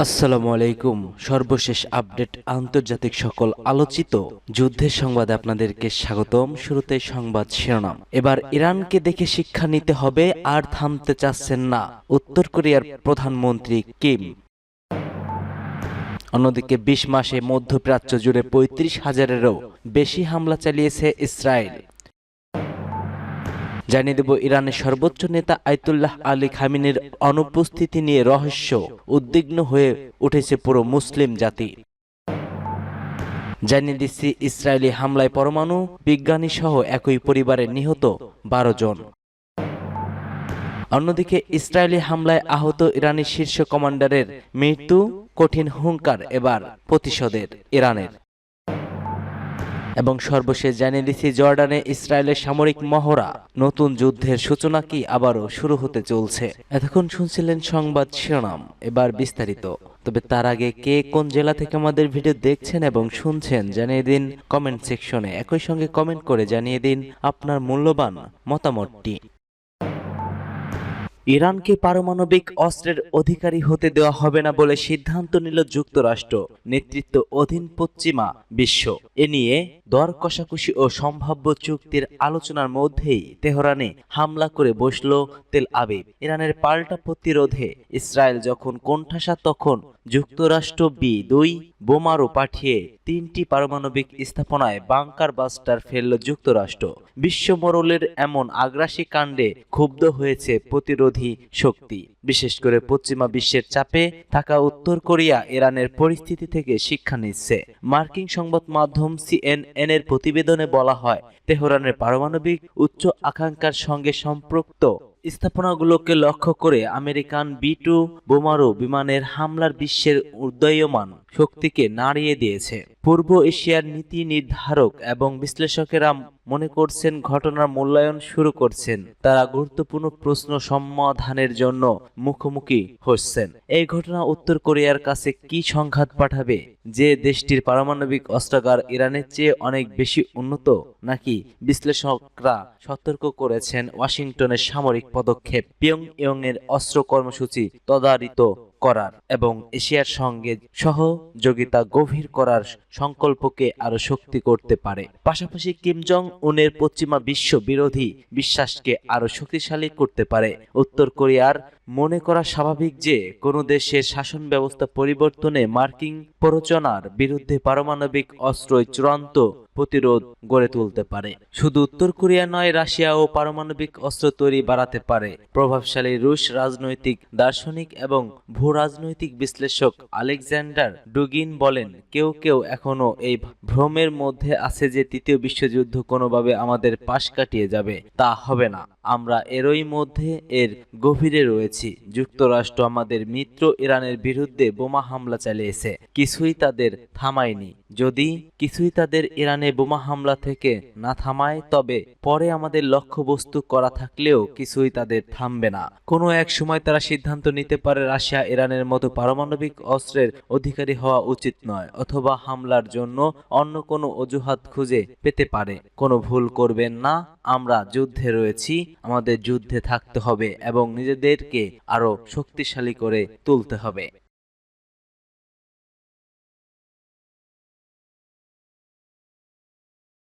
আসসালামু আলাইকুম। সর্বশেষ আপডেট আন্তর্জাতিক সকল আলোচিত যুদ্ধের সংবাদে আপনাদেরকে স্বাগতম। শুরুতে সংবাদ শিরোনাম। এবার ইরানকে দেখে শিক্ষা নিতে হবে, আর থামতে চাচ্ছেন না উত্তর কোরিয়ার প্রধানমন্ত্রী কিম। অন্যদিকে ২০ মাসে মধ্যপ্রাচ্য জুড়ে ৩৫,০০০-এরও বেশি হামলা চালিয়েছে ইসরায়েল। জানিয়ে দেব, ইরানের সর্বোচ্চ নেতা আয়াতুল্লাহ আলী খামেনির অনুপস্থিতি নিয়ে রহস্য, উদ্বিগ্ন হয়ে উঠেছে পুরো মুসলিম জাতি। জানিয়ে দিচ্ছি, ইসরায়েলি হামলায় পরমাণু বিজ্ঞানী সহ একই পরিবারের নিহত ১২ জন। অন্যদিকে ইসরায়েলি হামলায় আহত ইরানি শীর্ষ কমান্ডারের মৃত্যু, কঠিন হুঙ্কার এবার প্রতিশোধের ইরানের। এবং সর্বশেষ জানিয়ে দিচ্ছি, জর্ডানে ইসরায়েলের সামরিক মহড়া, নতুন যুদ্ধের সূচনা কি আবারও শুরু হতে চলছে। এতক্ষণ শুনছিলেন সংবাদ শিরোনাম, এবার বিস্তারিত। তবে তার আগে কে কোন জেলা থেকে আমাদের ভিডিও দেখছেন এবং শুনছেন জানিয়ে দিন কমেন্ট সেকশনে। একই সঙ্গে কমেন্ট করে জানিয়ে দিন আপনার মূল্যবান মতামতটি। ইরানকে পারমাণবিক অস্ত্রের অধিকারী হতে দেওয়া হবে না বলে সিদ্ধান্ত নিল যুক্তরাষ্ট্র নেতৃত্ব অধীন পশ্চিমা বিশ্ব। এ নিয়ে দর কষাকষি ও সম্ভাব্য চুক্তির আলোচনার মধ্যেই তেহরানে হামলা করে বসল তেল আবিব। ইরানের পাল্টা প্রতিরোধে ইসরায়েল যখন কোণঠাসা, তখন যুক্তরাষ্ট্র বি-2 বোমারু পাঠিয়ে 3টি পারমাণবিক স্থাপনায় বাংকার বাস্টার ফেলল যুক্তরাষ্ট্র। বিশ্বমোড়লের এমন আগ্রাসী কাণ্ডে ক্ষুব্ধ হয়েছে প্রতিরোধী শক্তি, বিশেষ করে পশ্চিমা বিশ্বের চাপে থাকা উত্তর কোরিয়া ইরানের পরিস্থিতি থেকে শিক্ষা নিচ্ছে। মার্কিন সংবাদ মাধ্যম CNN এর প্রতিবেদনে বলা হয়, তেহরানের পারমাণবিক উচ্চ আকাঙ্ক্ষার সঙ্গে সম্পৃক্ত স্থাপনাগুলোকে লক্ষ্য করে আমেরিকান বি-2 বোমারু বিমানের হামলার বিশ্বের উদীয়মান শক্তিকে নাড়িয়ে দিয়েছে। পূর্ব এশিয়ার নীতি নির্ধারক এবং বিশ্লেষকেরা মনে করছেন, ঘটনার মূল্যায়ন শুরু করছেন। তারা গুরুত্বপূর্ণ প্রশ্ন সমাধানের জন্য মুখোমুখি হচ্ছেন। এই ঘটনা উত্তর কোরিয়ার কাছে কি সংঘাত পাঠাবে? যে দেশটির পারমাণবিক অস্ত্রাগার ইরানের চেয়ে অনেক বেশি উন্নত নাকি? বিশ্লেষকরা সতর্ক করেছেন, ওয়াশিংটনের সামরিক পদক্ষেপ পিয়ংইয়ং এর অস্ত্র কর্মসূচি তদারকিত করার এবং এশিয়ার সঙ্গে সহযোগিতা গভীর করার সংকল্পকে আরো শক্তি করতে পারে। পাশাপাশি কিম জং উনের পশ্চিমা বিশ্ব বিরোধী বিশ্বাসকে আরো শক্তিশালী করতে পারে। উত্তর কোরিয়ার মনে করা স্বাভাবিক যে কোনো দেশের শাসন ব্যবস্থা পরিবর্তনে মার্কিন প্ররোচনার বিরুদ্ধে পারমাণবিক অস্ত্রই চূড়ান্ত প্রতিরোধ গড়ে তুলতে পারে। শুধু উত্তর কোরিয়া নয়, রাশিয়াও পারমাণবিক অস্ত্র তৈরি বাড়াতে পারে। প্রভাবশালী রুশ রাজনৈতিক দার্শনিক এবং ভূরাজনৈতিক বিশ্লেষক আলেকজান্ডার ডুগিন বলেন, কেউ কেউ এখনো এই ভ্রমের মধ্যে আছে যে তৃতীয় বিশ্বযুদ্ধ কোনোভাবে আমাদের পাশ কাটিয়ে যাবে। তা হবে না। আমরা এরই মধ্যে এর গভীরে রয়েছি। যুক্তরাষ্ট্র আমাদের মিত্র ইরানের বিরুদ্ধে বোমা হামলা চালিয়েছে, কিছুই তাদের থামায়নি। যদি কিছুই তাদের ইরানে বোমা হামলা থেকে না থামায়, তবে পরে আমাদের লক্ষ্যবস্তু করা থাকলেও কিছুই তাদের থামবে না। কোনো এক সময় তারা সিদ্ধান্ত নিতে পারে রাশিয়া ইরানের মতো পারমাণবিক অস্ত্রের অধিকারী হওয়া উচিত নয়, অথবা হামলার জন্য অন্য কোনো অজুহাত খুঁজে পেতে পারে। কোনো ভুল করবেন না, আমরা যুদ্ধে রয়েছি, আমাদের যুদ্ধে থাকতে হবে এবং নিজেদেরকে আরো শক্তিশালী করে তুলতে হবে।